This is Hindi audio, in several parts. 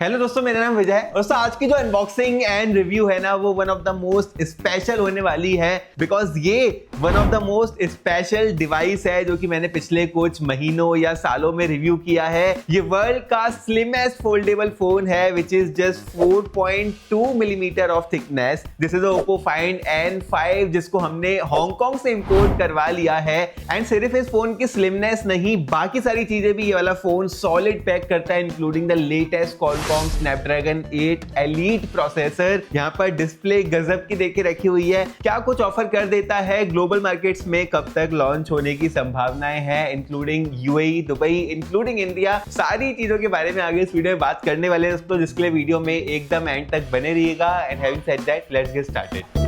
हेलो दोस्तों, मेरा नाम विजय है। दोस्तों आज की जो अनबॉक्सिंग एंड रिव्यू है ना, वो one of the most special होने वाली है बिकॉज ये one of the most special device है जो कि मैंने पिछले कुछ महीनों या सालों में रिव्यू किया है। ये वर्ल्ड का स्लिमेस्ट फोल्डेबल फोन है which is just 4.2 millimetre of thickness. This is Oppo Find N5 जिसको हमने हांगकांग से इंपोर्ट करवा लिया है। एंड सिर्फ इस फोन की स्लिमनेस नहीं, बाकी सारी चीजें भी ये वाला फोन सॉलिड पैक करता है, including the latest Snapdragon 8 elite processor. यहाँ पर डिस्प्ले गजब की देके रखी हुई है। क्या कुछ ऑफर कर देता है, ग्लोबल मार्केट्स में कब तक लॉन्च होने की संभावनाएं हैं, including UAE, Dubai, including India, सारी चीजों के बारे में आगे इस वीडियो में बात करने वाले हैं दोस्तों, जिसके लिए वीडियो में एकदम एंड तक बने रहिएगा। And having said that, let's get started.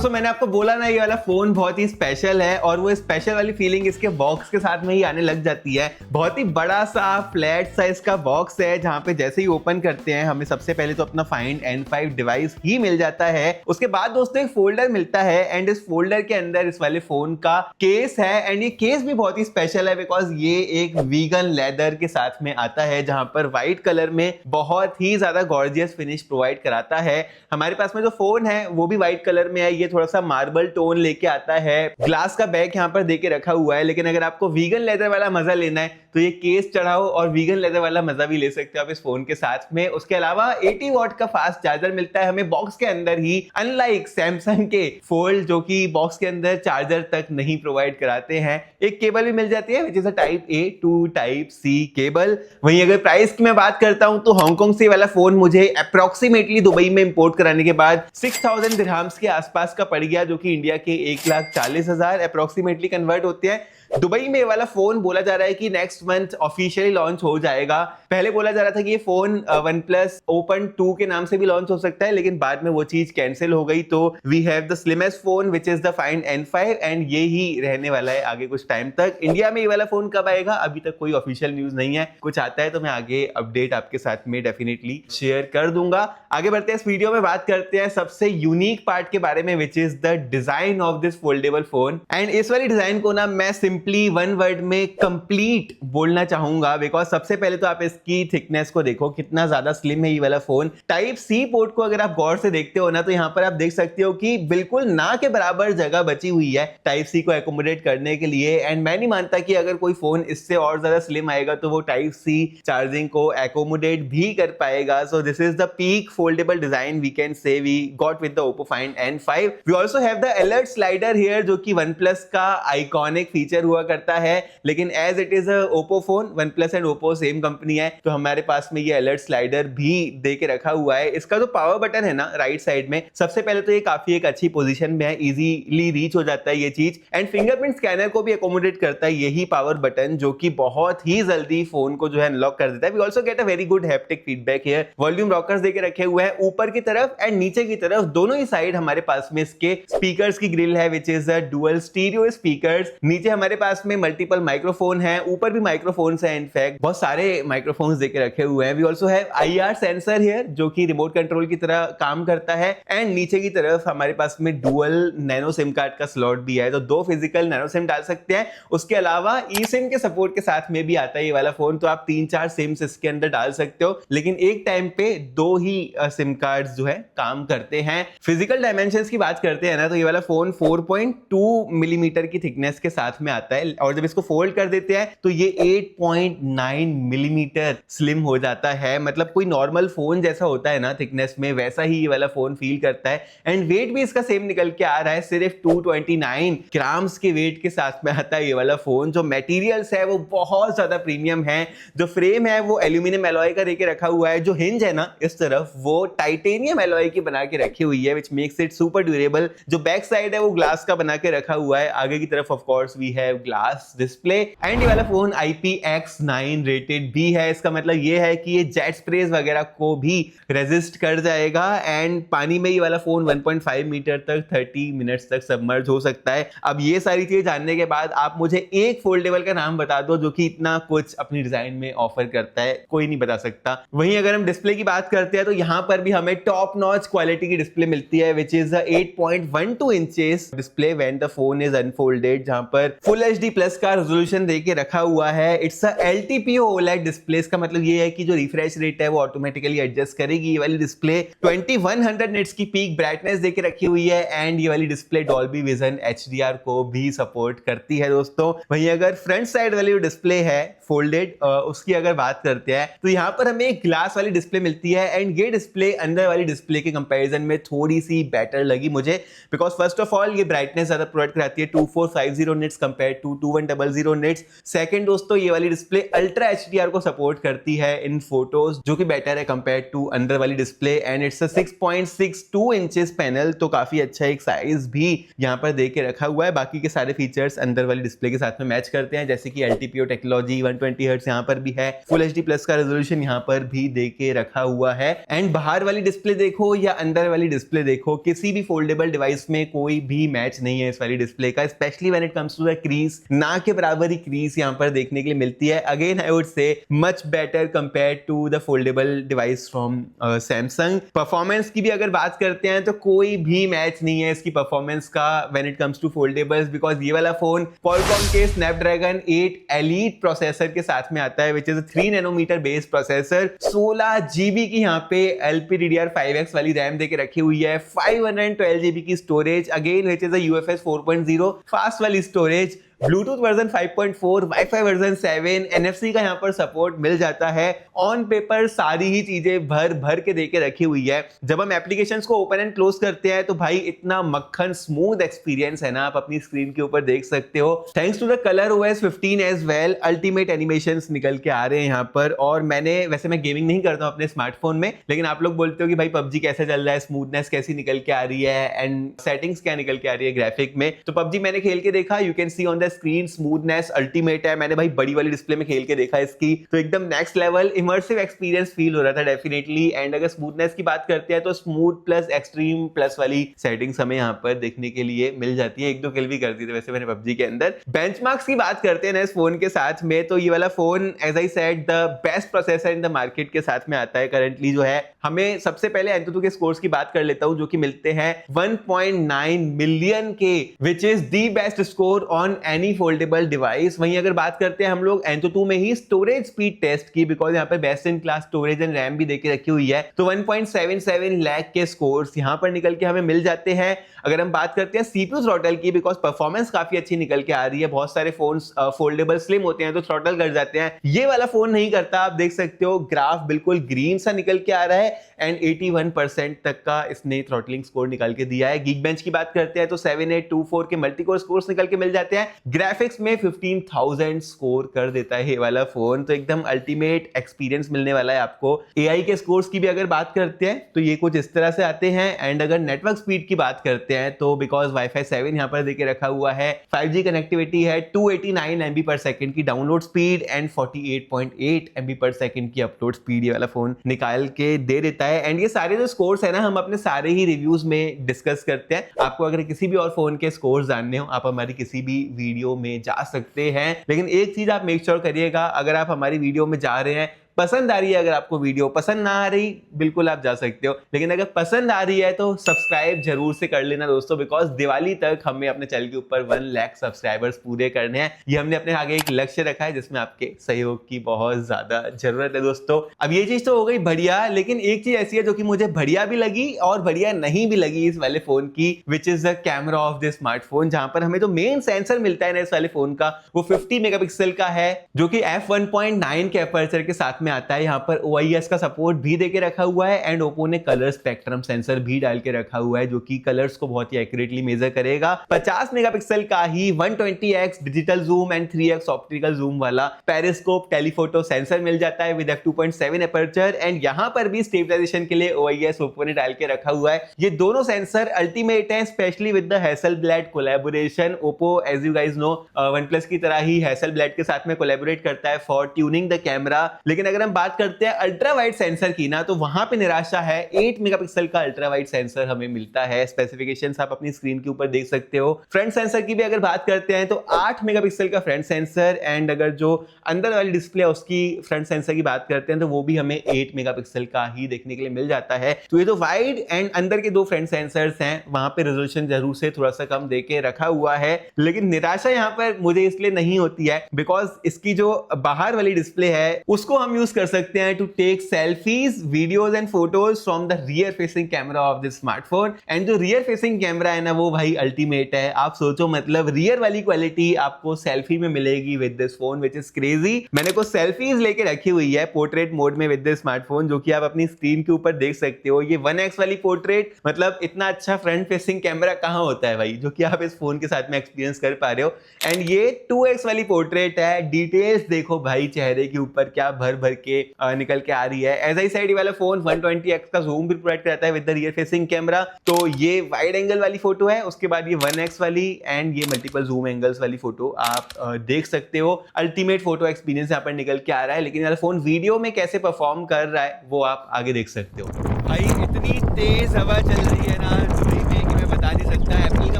मैंने आपको बोला ना, ये वाला फोन बहुत ही स्पेशल है और वो स्पेशल वाली फीलिंग इसके बॉक्स के साथ में ही आने लग जाती है। बहुत ही बड़ा सा फ्लैट साइज का बॉक्स है जहां पे जैसे ही ओपन करते हैं हमें सबसे पहले तो अपना Find N5 डिवाइस ही मिल जाता है। उसके बाद दोस्तों एक फोल्डर मिलता है एंड इस फोल्डर के अंदर इस वाले फोन का केस है। एंड ये केस भी बहुत ही स्पेशल है बिकॉज ये एक वीगन लेदर के साथ में आता है जहां पर व्हाइट कलर में बहुत ही ज्यादा गॉर्जियस फिनिश प्रोवाइड कराता है। हमारे पास में जो फोन है वो भी व्हाइट कलर में है, ये थोड़ा सा मार्बल टोन लेके आता है। ग्लास का बैग यहाँ पर देके रखा हुआ है, लेकिन अगर आपको वीगन लेदर वाला मजा लेना है तो ये केस चढ़ाओ और वीगन लेदर वाला मजा भी ले सकते हो आप इस फोन के साथ में। उसके अलावा 80 वॉट का फास्ट चार्जर मिलता है हमें बॉक्स के अंदर ही, अनलाइक सैमसंग के फोल्ड जो कि बॉक्स के अंदर चार्जर तक नहीं प्रोवाइड कराते हैं। एक केबल भी मिल जाती है which is a type A to type C cable. वहीं अगर प्राइस की मैं बात करता हूं तो हांगकांग से वाला फोन मुझे अप्रोक्सीमेटली दुबई में इंपोर्ट कराने के बाद 6000 दिरहम्स के आसपास का पड़ गया, जो कि इंडिया के 1,40,000 अप्रोक्सीमेटली कन्वर्ट होते हैं। दुबई में वाला फोन बोला जा रहा है कि नेक्स्ट मंथ ऑफिशियली लॉन्च हो जाएगा। पहले बोला जा रहा था कि ये फोन OnePlus Open 2 के नाम से भी लॉन्च हो सकता है, लेकिन बाद में वो चीज कैंसिल हो गई। तो we have the slimmest phone which is the Find N5 and ये ही रहने वाला है आगे कुछ टाइम तक। इंडिया में ये वाला फोन कब आएगा अभी तक कोई ऑफिशियल न्यूज नहीं है, कुछ आता है तो मैं आगे अपडेट आपके साथ में डेफिनेटली शेयर कर दूंगा। आगे बढ़ते हैं, इस वीडियो में बात करते हैं सबसे यूनिक पार्ट के बारे में विच is the design of this foldable phone. And इस वाली डिजाइन को ना मैं सिंपली वन वर्ड में कंप्लीट बोलना चाहूंगा बिकॉज सबसे पहले तो आप इसकी थिकनेस को देखो, कितना ज्यादा स्लिम है ये वाला फोन। टाइप C पोर्ट को अगर आप गौर से देखते हो ना तो यहाँ पर आप देख सकते हो कि बिल्कुल ना के बराबर जगह बची हुई है टाइप C को एकोमोडेट करने के लिए। एंड मैं नहीं मानता कि अगर कोई फोन इससे और ज्यादा स्लिम आएगा तो वो टाइप C चार्जिंग को एकोमोडेट भी कर पाएगा। So this is the peak foldable design we can say we got with the Oppo Find N5। We also have the alert slider here जो कि OnePlus का आइकॉनिक फीचर हुआ करता है, लेकिन as it is Oppo phone, OnePlus and Oppo same company है तो हमारे पास में ये अलर्ट स्लाइडर भी दे के रखा हुआ है। इसका जो पावर बटन है ना राइट साइड में, सबसे पहले तो ये काफी एक अच्छी पोजीशन में है, इजीली रीच हो जाता है ये चीज। एंड फिंगरप्रिंट स्कैनर को भी एकोमोडेट करता है यही पावर बटन, जो कि बहुत ही जल्दी फोन को जो है अनलॉक कर देता है। We also get a very good haptic feedback here. Volume rockers देके रखे हुए हैं ऊपर की तरफ एंड नीचे की तरफ, दोनों ही साइड हमारे पास में इसके स्पीकर्स की ग्रिल है which is a dual stereo speakers. नीचे हमारे पास में मल्टीपल माइक्रोफोन है, ऊपर भी माइक्रोफोन्स है, इनफैक्ट बहुत सारे माइक्रोफोन्स देके रखे हुए हैं। We also have IR sensor here जो कि रिमोट कंट्रोल की तरह काम करता है। एंड नीचे की तरफ हमारे पास में डुअल नैनो सिम कार्ड का स्लॉट भी है, तो 2 फिजिकल नैनो सिम डाल सकते हैं। उसके अलावा ई सिम के सपोर्ट के साथ में भी आता है ये वाला फोन, तो आप 3-4 सिम्स इसके अंदर डाल सकते हो, लेकिन एक टाइम पे 2 ही सिम कार्ड जो है काम करते हैं। फिजिकल डायमेंशंस की बात करते हैं ना तो ये वाला फोन 4.2 मिलीमीटर की थिकनेस के साथ में आता है और जब इसको फोल्ड कर देते हैं तो ये 8.9 मिलीमीटर स्लिम हो जाता है। मतलब कोई नॉर्मल फोन जैसा होता है ना थिकनेस में, वैसा ही ये वाला फोन फील करता है। एंड वेट भी इसका सेम निकल के आ रहा है, सिर्फ 229 ग्राम्स के वेट के साथ में आता है ये वाला फोन। जो मटेरियल्स है वो बहुत ज्यादा प्रीमियम है, जो फ्रेम है वो एल्यूमिनियम एलॉय का देके रखा हुआ है, जो हिंज है ना इस तरफ वो टाइटेनियम एलॉय की बना के रखी हुई है which makes it super durable. जो बैक साइड है वो ग्लास का बना के रखा हुआ है। आगे की तरफ of course we have glass display and ये वाला फोन IPX9 रेटेड भी है। इसका मतलब ये है कि ये जेट स्प्रेज वगैरह को भी रेजिस्ट कर जाएगा एंड पानी में ये वाला फोन 1.5 मीटर तक 30 मिनट्स तक सबमर्ज हो सकता है। अब ये सारी चीजें जानने के बाद आप मुझे एक फोल्डेबल का नाम बता दो जो कि इतना कुछ अपनी डिजाइन में ऑफर करता है, कोई नहीं बता सकता। वहीं अगर हम डिस्प्ले की बात करते हैं तो यहां पर भी हमें टॉप नॉच क्वालिटी की डिस्प्ले मिलती है which is 8.12 inches display when the phone is unfolded, जहां पर फुल HD प्लस का रेजोल्यूशन देके रखा हुआ है। It's a LTPO OLED display. इसका मतलब ये है कि जो रिफ्रेश रेट है वो ऑटोमेटिकली एडजस्ट करेगी। ये वाली डिस्प्ले 2100 निट्स की पीक ब्राइटनेस देके रखी हुई है एंड ये वाली डिस्प्ले डॉल्बी विजन HDR को भी सपोर्ट करती है दोस्तों। वहीं अगर फ्रंट साइड वाली जो डिस्प्ले है फोल्डेड उसकी अगर बात करते हैं तो यहाँ पर हमें एक ग्लास वाली डिस्प्ले मिलती है एंड ये डिस्प्ले अंदर वाली डिस्प्ले के कंपैरिजन में थोड़ी सी बेटर लगी मुझे, बिकॉज फर्स्ट ऑफ ऑल ये ब्राइटनेस ज्यादा प्रोवाइड कराती है 2450 nits compare to 2100 nits. Second दोस्तों ये वाली डिस्प्ले अल्ट्रा HDR को सपोर्ट करती है इन फोटोज जो कि बेटर है कंपेयर टू अंदर वाली display and it's 6.62 inches panel, तो काफी अच्छा एक साइज भी यहाँ पर दे के रखा हुआ है। बाकी के सारे फीचर्स अंदर वाली डिस्प्ले के साथ में मैच करते हैं जैसे कि LTPO टेक्नोलॉजी 120 हर्ट्ज यहाँ पर भी है, फुल HD प्लस का रेजोल्यूशन यहाँ पर भी दे के रखा हुआ है एंड बाहर वाली डिस्प्ले देखो या अंदर वाली डिस्प्ले देखो, किसी भी फोल्डेबल डिवाइस में कोई भी मैच नहीं है इस वाली डिस्प्ले का, specially when it comes to the crease. ना के बराबर ही क्रीज यहाँ पर देखने के लिए मिलती है। Again I would say much better compare to the foldable device from Samsung. Performance की भी अगर बात करते हैं तो कोई भी मैच नहीं है इसकी परफॉर्मेंस का when it comes to foldables, because ये वाला फोन Qualcomm के Snapdragon 8 Elite प्रोसेसर के साथ में आता है which is 3 nanometer based processor, 16 GB की यहाँ पे LPDDR5X वाली रैम देके रखी हुई है, 512 GB की storage again which is UFS 4.0 fast वाली storage, Bluetooth version 5.4, Wi-Fi version 7, NFC का यहाँ पर सपोर्ट मिल जाता है। ऑन पेपर सारी ही चीजें भर भर के देके रखी हुई है। जब हम एप्लीकेशंस को ओपन एंड क्लोज करते हैं तो भाई इतना मक्खन स्मूथ एक्सपीरियंस है ना, आप अपनी स्क्रीन के ऊपर देख सकते हो। Thanks to the ColorOS 15 as well, ultimate animations निकल के आ रहे हैं यहाँ पर। और वैसे मैं गेमिंग नहीं करता हूँ अपने स्मार्टफोन में, लेकिन आप लोग बोलते हो कि भाई PUBG कैसे चल रहा है, स्मूथनेस कैसी निकल के आ रही है एंड सेटिंग्स क्या निकल के आ रही है ग्राफिक में। तो PUBG मैंने खेल के देखा, you can see on the screen smoothness ultimate है। मैंने भाई बड़ी वाली डिस्प्ले में खेल के देखा इसकी, तो एकदम next level immersive experience feel हो रहा था डेफिनेटली। एंड अगर स्मूथनेस की बात करते हैं तो स्मूथ प्लस एक्सट्रीम प्लस वाली सेटिंग्स हमें यहाँ पर देखने के लिए मिल जाती है। एक दो किल भी करती थी वैसे मैंने PUBG के अंदर। बेंचमार्क्स की बात करते हैं ना इस फोन के साथ में, तो ये वाला phone as I said the best processor in the market के साथ में आता है करंटली जो है। हमें सबसे पहले एंटुतु के स्कोर्स की बात कर लेता हूं जो कि मिलते हैं 1.9 मिलियन के, विच is the best score on any foldable device. वहीं अगर बात करते हैं हम लोग एंटुतु में ही स्टोरेज स्पीड टेस्ट की, बिकॉज यहाँ पर best in class storage and RAM भी देके रखी हुई है, तो 1.77 लाख के स्कोर्स यहाँ पर निकल के हमें मिल जाते हैं। अगर हम बात करते हैं CPU थ्रॉटल की, बिकॉज परफॉर्मेंस काफी अच्छी निकल के आ रही है। बहुत सारे फोन्स फोल्डेबल स्लिम होते हैं तो थ्रॉटल कर जाते हैं, ये वाला फोन नहीं करता। आप देख सकते हो ग्राफ बिल्कुल ग्रीन सा निकल के आ रहा है एंड 81% तक का इसने थ्रॉटलिंग स्कोर निकाल के दिया है। Geekbench की बात करते हैं तो 7824 के मल्टीकोर स्कोर्स निकल के मिल जाते हैं। ग्राफिक्स में 15,000 स्कोर कर देता है ये वाला फोन, तो एकदम अल्टीमेट एक्सपीरियंस मिलने वाला है आपको। AI के स्कोर्स की भी अगर बात करते हैं तो ये कुछ इस तरह से आते हैं। एंड अगर नेटवर्क स्पीड की बात करते हैं तो बिकॉज वाईफाई 7 यहाँ पर देके रखा हुआ है, 5G कनेक्टिविटी है, 289 MB पर सेकंड की डाउनलोड स्पीड एंड 48.8 MB पर सेकंड की अपलोड स्पीड ये वाला फोन निकाल के दे देता है। एंड ये सारे जो स्कोर्स है ना हम अपने सारे ही रिव्यूज में डिस्कस करते हैं। आपको अगर किसी भी और फोन के स्कोर्स जानने हो आप हमारी किसी भी वीडियो में जा सकते हैं, लेकिन एक चीज आप मेक श्योर करिएगा, अगर आप हमारी वीडियो में जा रहे हैं, पसंद आ रही है, अगर आपको वीडियो पसंद ना आ रही बिल्कुल आप जा सकते हो, लेकिन अगर पसंद आ रही है तो सब्सक्राइब जरूर से कर लेना दोस्तों, बिकॉज दिवाली तक हमें अपने चैनल के ऊपर 1 लाख सब्सक्राइबर्स पूरे करने हैं। ये हमने अपने आगे एक लक्ष्य रखा है जिसमें आपके सहयोग की बहुत ज्यादा जरूरत है दोस्तों। अब ये चीज तो हो गई बढ़िया, लेकिन एक चीज ऐसी है जो कि मुझे बढ़िया भी लगी और बढ़िया नहीं भी लगी इस वाले फोन की, विच is the camera off the smartphone. जहां पर हमें जो मेन सेंसर मिलता है ना इस वाले फोन का वो 50 मेगापिक्सल का है, जो कि f1.9 के अपर्चर के साथ में आता है। यहाँ पर OIS का सपोर्ट भी देके रखा हुआ है एंड ओप्पो ने कलर स्पेक्ट्रम सेंसर भी डाल के रखा हुआ है जो कि कलर्स को बहुत ही एक्यूरेटली मेजर करेगा। 50 मेगापिक्सल का ही 120x digital zoom and 3x optical zoom वाला पेरिस्कोप टेलीफोटो सेंसर मिल जाता है विद f2.7 एपर्चर एंड यहाँ पर भी स्टेबलाइजेशन के लिए OIS ओप्पो ने डाल के रखा हुआ है। ये दोनों सेंसर अल्टीमेट है, specially with the Hasselblad collaboration. Oppo as you guys know OnePlus की तरह ही हैसेलब्लैड के साथ में कोलैबोरेट करता है फॉर ट्यूनिंग द कैमरा। लेकिन अगर हम बात करते हैं अल्ट्रा वाइड सेंसर की ना, तो वहां पे निराशा है। 8 मेगापिक्सल का अल्ट्रा वाइड सेंसर हमें मिलता है। स्पेसिफिकेशंस आप अपनी स्क्रीन के ऊपर देख सकते हो। फ्रंट सेंसर की भी अगर बात करते हैं तो 8 मेगापिक्सल का फ्रंट सेंसर एंड अगर जो अंदर वाली डिस्प्ले है उसकी फ्रंट सेंसर की बात करते हैं तो वो भी हमें 8 मेगापिक्सल का ही देखने के लिए मिल जाता है। तो ये तो वाइड एंड अंदर के दो फ्रंट सेंसर्स हैं, वहां पे रेजोल्यूशन जरूर से थोड़ा सा कम देके रखा हुआ है। लेकिन निराशा यहाँ पर मुझे इसलिए नहीं होती है बिकॉज इसकी जो बाहर वाली डिस्प्ले है उसको हम यूज कर सकते हैं to take selfies, videos and photos from the rear facing camera of this smartphone. And जो रियर फेसिंग कैमरा है ना वो भाई अल्टीमेट है। आप सोचो, मतलब रियर वाली क्वालिटी आपको सेल्फी में मिलेगी with this phone which is crazy. मैंने कुछ सेल्फीज लेके रखी हुई है पोर्ट्रेट मोड में विद दिस स्मार्टफोन जो कि आप अपनी स्क्रीन के ऊपर देख सकते हो। ये 1x वाली पोर्ट्रेट, मतलब इतना अच्छा फ्रंट फेसिंग कैमरा कहां होता है भाई, जो कि आप इस फोन के साथ में एक्सपीरियंस कर पा रहे हो। एंड ये 2x वाली पोर्ट्रेट है। डिटेल्स देखो भाई चेहरे के ऊपर क्या भर भर के निकल के आ रही है। एज आई साइड वाला फोन 120x का जूम भी प्रोवाइड करता है with the rear facing camera. तो ये वाइड एंगल वाली फोटो है, उसके बाद ये 1x वाली एंड ये मल्टीपल जूम एंगल्स वाली फोटो आप देख सकते हो। अल्टीमेट फोटो एक्सपीरियंस यहाँ पर निकल के आ रहा है। लेकिन यार फोन वीडियो में कैसे परफॉर्म कर रहा है वो आप आगे देख सकते हो। भाई इतनी तेज हवा चल रही है ना दिल्ली में कि मैं बता नहीं सकता। एप्पल का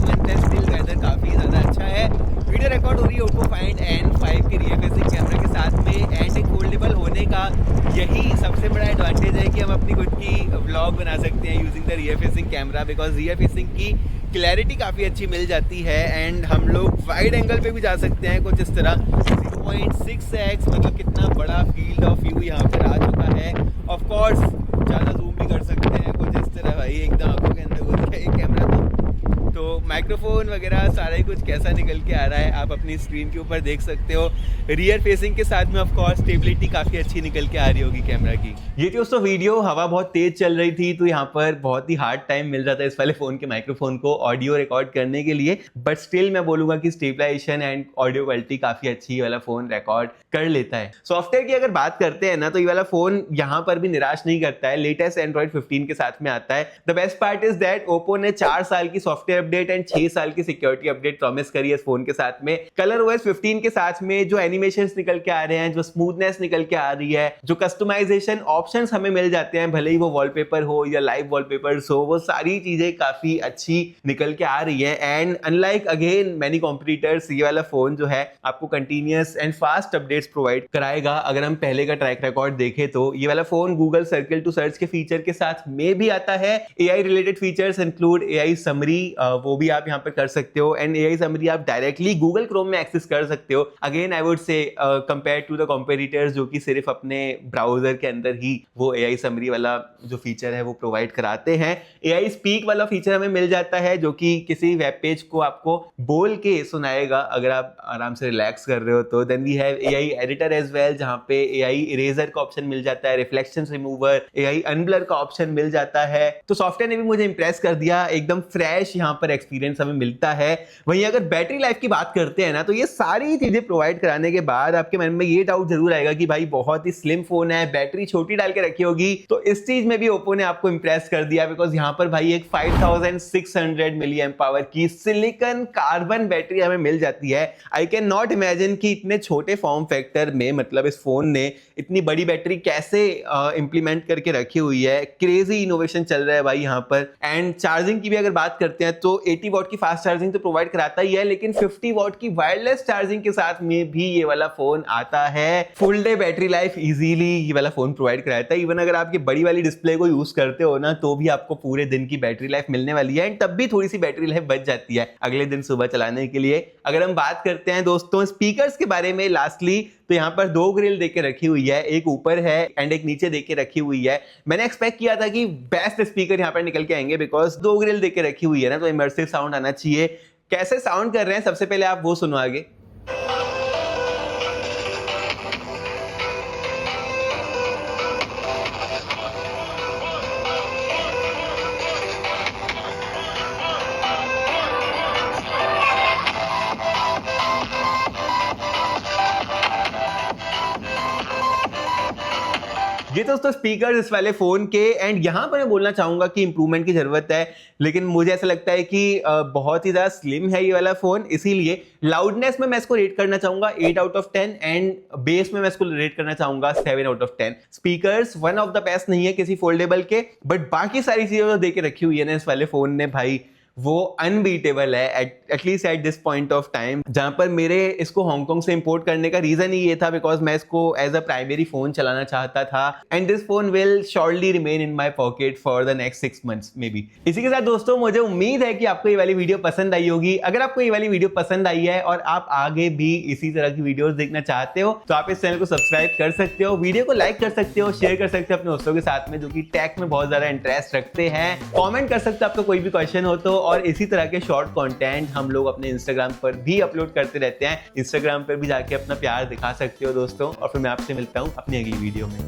मंथ है, स्टिल वेदर काफी ज्यादा अच्छा है। वीडियो रिकॉर्ड हो रही है ओप्पो फाइंड N5 के रियर फेसिंग कैमरा के साथ में एंड एक फोल्डेबल होने का यही सबसे बड़ा एडवांटेज है कि हम अपनी खुद की व्लॉग बना सकते हैं using the rear facing camera because rear facing की क्लैरिटी काफ़ी अच्छी मिल जाती है एंड हम लोग वाइड एंगल पे भी जा सकते हैं कुछ इस तरह 0.6x, मतलब कितना बड़ा फील्ड ऑफ व्यू यहाँ पर आ चुका है। ऑफ कोर्स ज़्यादा जूम भी कर सकते हैं कुछ इस तरह भाई, एकदम आंखों के अंदर घुस गया ये कैमरा। तो माइक्रोफोन वगैरह सारा ही कुछ कैसा निकल के आ रहा है आप अपनी स्क्रीन के ऊपर देख सकते हो। रियर फेसिंग के साथ में ऑफ कोर्स स्टेबिलिटी काफ़ी अच्छी निकल के आ रही होगी कैमरा की। ये थी दोस्तों वीडियो, हवा बहुत तेज चल रही थी तो यहाँ पर बहुत ही हार्ड टाइम मिल रहा था इस वाले फोन के माइक्रोफोन को ऑडियो रिकॉर्ड करने के लिए। बट स्टिल मैं बोलूंगा कि स्टेबलाइजेशन एंड ऑडियो क्वालिटी काफ़ी अच्छी वाला फोन रिकॉर्ड कर लेता है। सॉफ्टवेयर की अगर बात करते हैं ना तो ये वाला फोन यहाँ पर भी निराश नहीं करता है। लेटेस्ट एंड्रॉइड 15 के साथ में आता है। The best part is that Oppo ने 4 साल की सॉफ्टवेयर अपडेट एंड 6 साल की सिक्योरिटी अपडेट प्रॉमिस करी है इस फोन के साथ में। कलर OS 15 के साथ में जो एनिमेशंस निकल के आ रहे हैं, जो स्मूथनेस निकल के आ रही है, जो कस्टमाइजेशन ऑप्शंस हमें मिल जाते हैं, भले ही वो वॉलपेपर हो या लाइव वॉलपेपर्स हो, वो सारी चीजें काफी अच्छी निकल के आ रही है। And unlike again many competitors, ये वाला फोन जो है आपको continuous and fast updates provide कराएगा। अगर हम पहले का ट्रैक रिकॉर्ड देखें तो ये वाला phone Google Circle to Search के फीचर के साथ में भी आता है। AI related features include AI summary, वो भी आप यहाँ पर कर सकते हो एंड AI समरी आप डायरेक्टली गूगल क्रोम में एक्सेस कर सकते हो। Again I would say compare to the competitors जो कि सिर्फ अपने ब्राउजर के अंदर ही वो AI समरी वाला जो फीचर है वो प्रोवाइड कराते हैं। AI स्पीक वाला फीचर हमें मिल जाता है जो कि किसी वेब पेज को आपको बोल के सुनाएगा अगर आप आराम से रिलैक्स कर रहे हो तो। Then we have AI editor as well जहां पे AI इरेजर का ऑप्शन मिल जाता है, रिफ्लेक्शन रिमूवर, AI अनब्लर का ऑप्शन मिल जाता है। तो सॉफ्टवेयर ने भी मुझे इंप्रेस कर दिया, एकदम फ्रेश यहाँ पर एक्सपीरियंस हमें मिलता है। वहीं अगर बैटरी लाइफ की बात करते हैं ना तो ये सारी चीजें प्रोवाइड कराने के बाद आपके मन में ये डाउट जरूर आएगा कि भाई बहुत ही स्लिम फोन है, बैटरी छोटी डाल के रखी होगी। तो इस चीज में भी ओप्पो ने आपको इंप्रेस कर दिया बिकॉज यहाँ पर भाई एक 5600 मिली एम्प पावर की सिलिकॉन कार्बन बैटरी हमें मिल जाती है। आई कैन नॉट इमेजिन कि इतने छोटे फॉर्म फैक्टर में मतलब इस फोन ने इतनी बड़ी बैटरी कैसे इंप्लीमेंट करके रखी हुई है। क्रेजी इनोवेशन चल रहा है भाई यहाँ पर। एंड चार्जिंग की भी अगर बात करते हैं तो 80 वॉट की फास्ट चार्जिंग तो प्रोवाइड कराता ही है, लेकिन 50 वॉट की वायरलेस चार्जिंग के साथ में भी ये वाला फोन आता है। Full day battery life easily ये वाला फोन प्रोवाइड कराता है। इवन अगर आप ये बड़ी वाली डिस्प्ले को यूज करते हो ना तो भी आपको पूरे दिन की बैटरी लाइफ मिलने वाली है एंड तब भी थोड़ी सी बैटरी लाइफ बच जाती है अगले दिन सुबह चलाने के लिए। अगर हम बात करते हैं दोस्तों स्पीकर्स के बारे में लास्टली, तो यहाँ पर 2 ग्रिल देके रखी हुई है, एक ऊपर है एंड एक नीचे देके रखी हुई है। मैंने एक्सपेक्ट किया था कि बेस्ट स्पीकर यहाँ पर निकल के आएंगे बिकॉज 2 ग्रिल देके रखी हुई है ना तो इमर्सिव साउंड आना चाहिए। कैसे साउंड कर रहे हैं सबसे पहले आप वो सुनो आगे। ये दोस्तों स्पीकर इस वाले फोन के, एंड यहाँ पर मैं बोलना चाहूंगा कि इंप्रूवमेंट की जरूरत है, लेकिन मुझे ऐसा लगता है कि बहुत ही ज्यादा स्लिम है ये वाला फोन, इसीलिए लाउडनेस में मैं इसको रेट करना चाहूंगा 8 आउट ऑफ 10 एंड बेस में मैं इसको रेट करना चाहूंगा 7 out of 10। Speakers one of the best नहीं है किसी फोल्डेबल के, बट बाकी सारी चीजें जो दे के रखी हुई है ना इस वाले फोन ने भाई, वो अनबीटेबल है at least at this point of time. जहां पर मेरे इसको हांगकांग से इंपोर्ट करने का रीजन ही ये था बिकॉज मैं इसको एज अ प्राइमरी फोन चलाना चाहता था, and this phone will surely remain in my pocket for the next 6 months may be. इसी के साथ दोस्तों मुझे उम्मीद है कि आपको ये वाली वीडियो पसंद आई होगी। अगर आपको ये वाली वीडियो पसंद आई है और आप आगे भी इसी तरह की वीडियोस देखना चाहते हो तो आप इस चैनल को सब्सक्राइब कर सकते हो, वीडियो को लाइक कर सकते हो, शेयर कर सकते हो अपने दोस्तों के साथ में जो कि टेक में बहुत ज्यादा इंटरेस्ट रखते हैं, कमेंट कर सकते हो आपको कोई भी क्वेश्चन हो तो, और इसी तरह के शॉर्ट कंटेंट हम लोग अपने इंस्टाग्राम पर भी अपलोड करते रहते हैं। इंस्टाग्राम पर भी जाके अपना प्यार दिखा सकते हो दोस्तों, और फिर मैं आपसे मिलता हूं अपनी अगली वीडियो में।